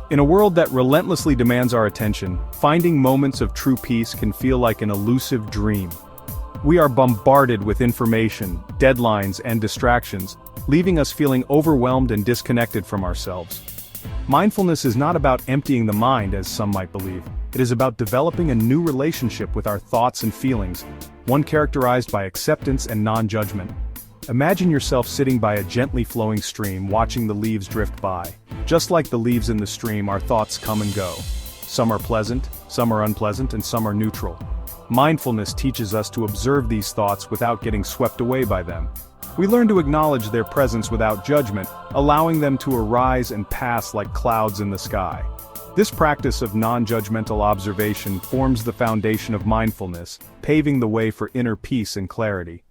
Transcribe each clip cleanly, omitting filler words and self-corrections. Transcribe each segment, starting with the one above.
In a world that relentlessly demands our attention, finding moments of true peace can feel like an elusive dream. We are bombarded with information, deadlines, and distractions, leaving us feeling overwhelmed and disconnected from ourselves. Mindfulness is not about emptying the mind, as some might believe. It is about developing a new relationship with our thoughts and feelings, one characterized by acceptance and non-judgment. Imagine yourself sitting by a gently flowing stream, watching the leaves drift by. Just like the leaves in the stream, our thoughts come and go. Some are pleasant, some are unpleasant, and some are neutral. Mindfulness teaches us to observe these thoughts without getting swept away by them. We learn to acknowledge their presence without judgment, allowing them to arise and pass like clouds in the sky. This practice of non-judgmental observation forms the foundation of mindfulness, paving the way for inner peace and clarity.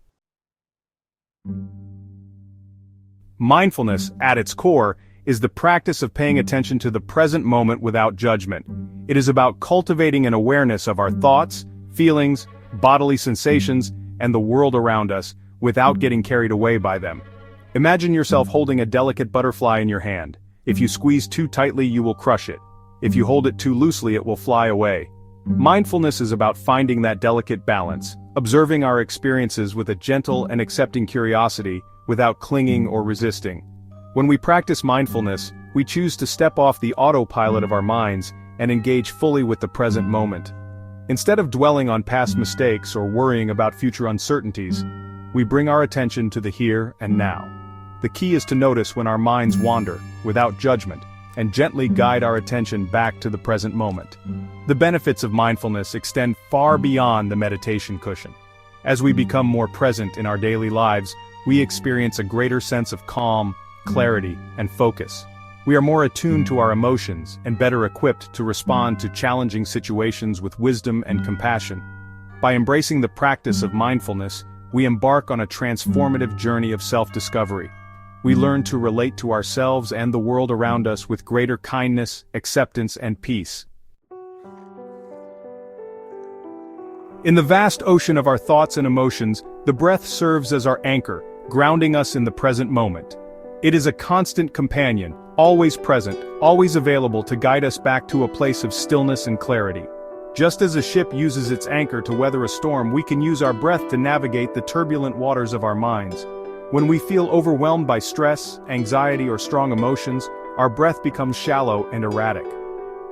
Mindfulness, at its core, is the practice of paying attention to the present moment without judgment. It is about cultivating an awareness of our thoughts, feelings, bodily sensations, and the world around us, without getting carried away by them. Imagine yourself holding a delicate butterfly in your hand. If you squeeze too tightly, you will crush it. If you hold it too loosely, it will fly away. Mindfulness is about finding that delicate balance, observing our experiences with a gentle and accepting curiosity, without clinging or resisting. When we practice mindfulness, we choose to step off the autopilot of our minds and engage fully with the present moment. Instead of dwelling on past mistakes or worrying about future uncertainties, we bring our attention to the here and now. The key is to notice when our minds wander, without judgment, and gently guide our attention back to the present moment. The benefits of mindfulness extend far beyond the meditation cushion. As we become more present in our daily lives, we experience a greater sense of calm, clarity, and focus. We are more attuned to our emotions and better equipped to respond to challenging situations with wisdom and compassion. By embracing the practice of mindfulness, we embark on a transformative journey of self-discovery. We learn to relate to ourselves and the world around us with greater kindness, acceptance, and peace. In the vast ocean of our thoughts and emotions, the breath serves as our anchor, grounding us in the present moment. It is a constant companion, always present, always available to guide us back to a place of stillness and clarity. Just as a ship uses its anchor to weather a storm, we can use our breath to navigate the turbulent waters of our minds. When we feel overwhelmed by stress, anxiety, or strong emotions, our breath becomes shallow and erratic.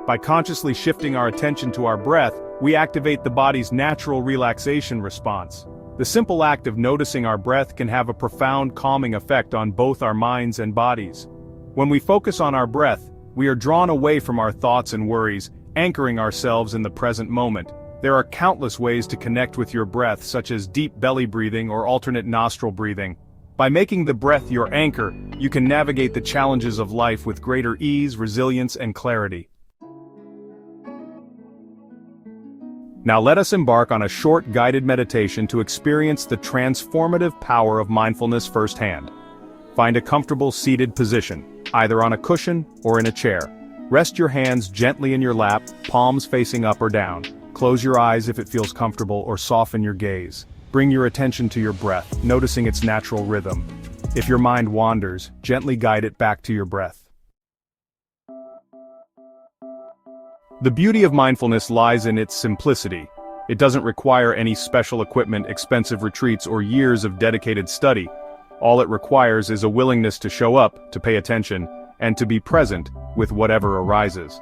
By consciously shifting our attention to our breath, we activate the body's natural relaxation response. The simple act of noticing our breath can have a profound calming effect on both our minds and bodies. When we focus on our breath, we are drawn away from our thoughts and worries, anchoring ourselves in the present moment. There are countless ways to connect with your breath, such as deep belly breathing or alternate nostril breathing. By making the breath your anchor, you can navigate the challenges of life with greater ease, resilience, and clarity. Now let us embark on a short guided meditation to experience the transformative power of mindfulness firsthand. Find a comfortable seated position, either on a cushion or in a chair. Rest your hands gently in your lap, palms facing up or down. Close your eyes if it feels comfortable, or soften your gaze. Bring your attention to your breath, noticing its natural rhythm. If your mind wanders, gently guide it back to your breath. The beauty of mindfulness lies in its simplicity. It doesn't require any special equipment, expensive retreats, or years of dedicated study. All it requires is a willingness to show up, to pay attention, and to be present with whatever arises.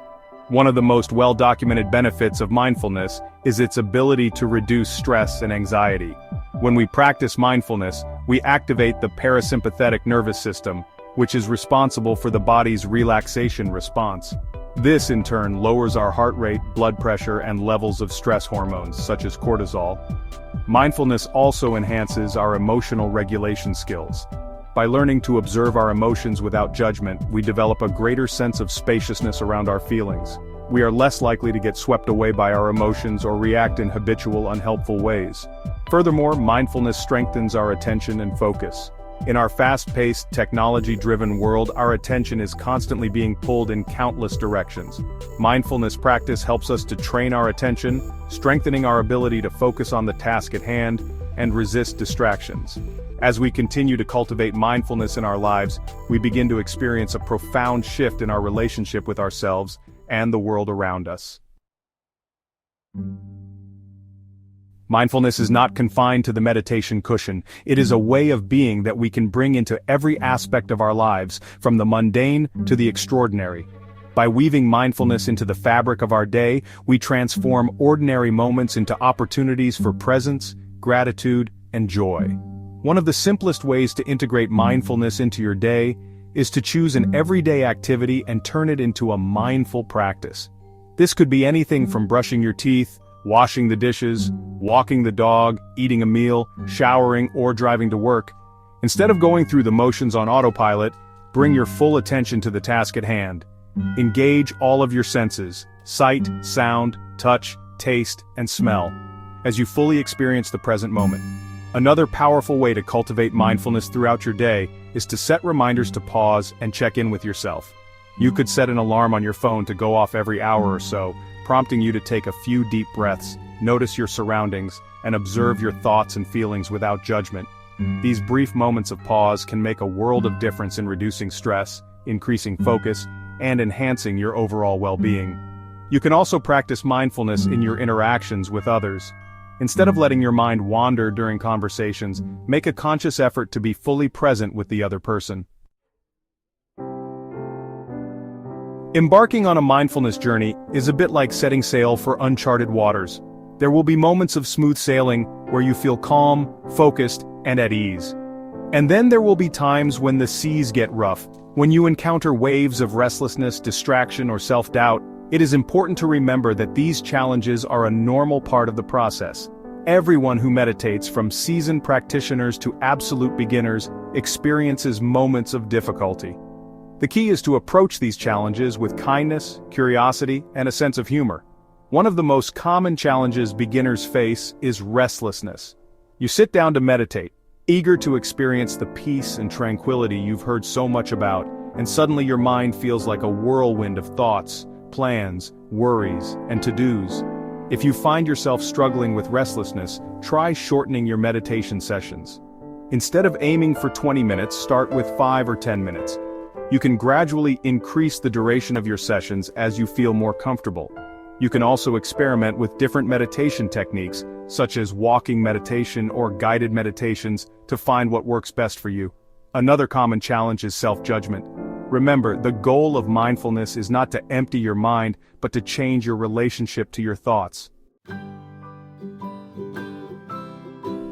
One of the most well-documented benefits of mindfulness is its ability to reduce stress and anxiety. When we practice mindfulness, we activate the parasympathetic nervous system, which is responsible for the body's relaxation response. This, in turn, lowers our heart rate, blood pressure, and levels of stress hormones, such as cortisol. Mindfulness also enhances our emotional regulation skills. By learning to observe our emotions without judgment, we develop a greater sense of spaciousness around our feelings. We are less likely to get swept away by our emotions or react in habitual, unhelpful ways. Furthermore, mindfulness strengthens our attention and focus. In our fast-paced, technology-driven world, our attention is constantly being pulled in countless directions. Mindfulness practice helps us to train our attention, strengthening our ability to focus on the task at hand and resist distractions. As we continue to cultivate mindfulness in our lives, we begin to experience a profound shift in our relationship with ourselves and the world around us. Mindfulness is not confined to the meditation cushion. It is a way of being that we can bring into every aspect of our lives, from the mundane to the extraordinary. By weaving mindfulness into the fabric of our day, we transform ordinary moments into opportunities for presence, gratitude, and joy. One of the simplest ways to integrate mindfulness into your day is to choose an everyday activity and turn it into a mindful practice. This could be anything from brushing your teeth, washing the dishes, walking the dog, eating a meal, showering, or driving to work. Instead of going through the motions on autopilot, bring your full attention to the task at hand. Engage all of your senses: sight, sound, touch, taste, and smell, as you fully experience the present moment. Another powerful way to cultivate mindfulness throughout your day is to set reminders to pause and check in with yourself. You could set an alarm on your phone to go off every hour or so, prompting you to take a few deep breaths, notice your surroundings, and observe your thoughts and feelings without judgment. These brief moments of pause can make a world of difference in reducing stress, increasing focus, and enhancing your overall well-being. You can also practice mindfulness in your interactions with others. Instead of letting your mind wander during conversations, make a conscious effort to be fully present with the other person. Embarking on a mindfulness journey is a bit like setting sail for uncharted waters. There will be moments of smooth sailing where you feel calm, focused, and at ease. And then there will be times when the seas get rough, when you encounter waves of restlessness, distraction, or self-doubt. It is important to remember that these challenges are a normal part of the process. Everyone who meditates, from seasoned practitioners to absolute beginners, experiences moments of difficulty. The key is to approach these challenges with kindness, curiosity, and a sense of humor. One of the most common challenges beginners face is restlessness. You sit down to meditate, eager to experience the peace and tranquility you've heard so much about, and suddenly your mind feels like a whirlwind of thoughts, plans, worries, and to-dos. If you find yourself struggling with restlessness, try shortening your meditation sessions. Instead of aiming for 20 minutes, start with 5 or 10 minutes. You can gradually increase the duration of your sessions as you feel more comfortable. You can also experiment with different meditation techniques, such as walking meditation or guided meditations, to find what works best for you. Another common challenge is self-judgment. Remember, the goal of mindfulness is not to empty your mind, but to change your relationship to your thoughts.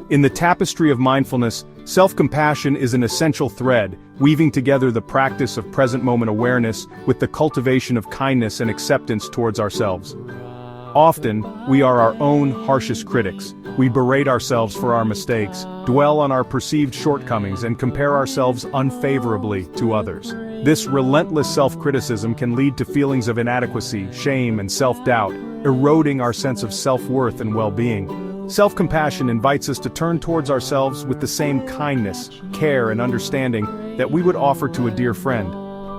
In the tapestry of mindfulness, self-compassion is an essential thread, weaving together the practice of present-moment awareness with the cultivation of kindness and acceptance towards ourselves. Often, we are our own harshest critics. We berate ourselves for our mistakes, dwell on our perceived shortcomings, and compare ourselves unfavorably to others. This relentless self-criticism can lead to feelings of inadequacy, shame, and self-doubt, eroding our sense of self-worth and well-being. Self-compassion invites us to turn towards ourselves with the same kindness, care, and understanding that we would offer to a dear friend.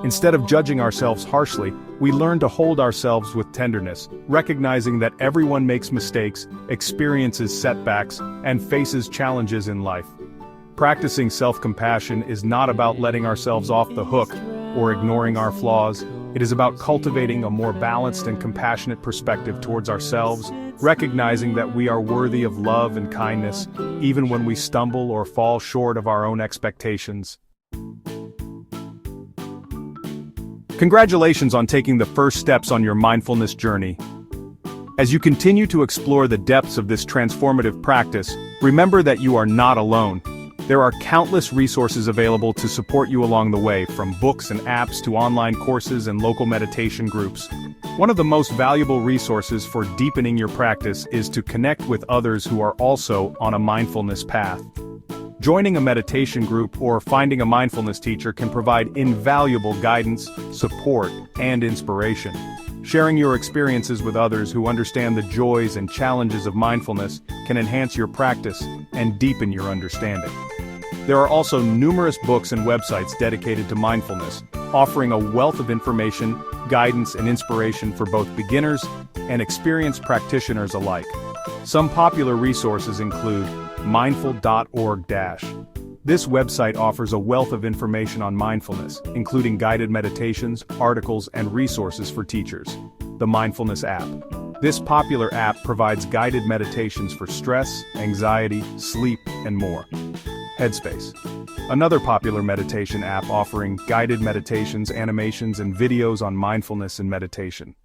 Instead of judging ourselves harshly, we learn to hold ourselves with tenderness, recognizing that everyone makes mistakes, experiences setbacks, and faces challenges in life. Practicing self-compassion is not about letting ourselves off the hook or ignoring our flaws. It is about cultivating a more balanced and compassionate perspective towards ourselves, recognizing that we are worthy of love and kindness, even when we stumble or fall short of our own expectations. Congratulations on taking the first steps on your mindfulness journey. As you continue to explore the depths of this transformative practice, remember that you are not alone. There are countless resources available to support you along the way, from books and apps to online courses and local meditation groups. One of the most valuable resources for deepening your practice is to connect with others who are also on a mindfulness path. Joining a meditation group or finding a mindfulness teacher can provide invaluable guidance, support, and inspiration. Sharing your experiences with others who understand the joys and challenges of mindfulness can enhance your practice and deepen your understanding. There are also numerous books and websites dedicated to mindfulness, offering a wealth of information, guidance, and inspiration for both beginners and experienced practitioners alike. Some popular resources include mindful.org, This website offers a wealth of information on mindfulness, including guided meditations, articles, and resources for teachers. The Mindfulness app. This popular app provides guided meditations for stress, anxiety, sleep, and more. Headspace. Another popular meditation app offering guided meditations, animations, and videos on mindfulness and meditation.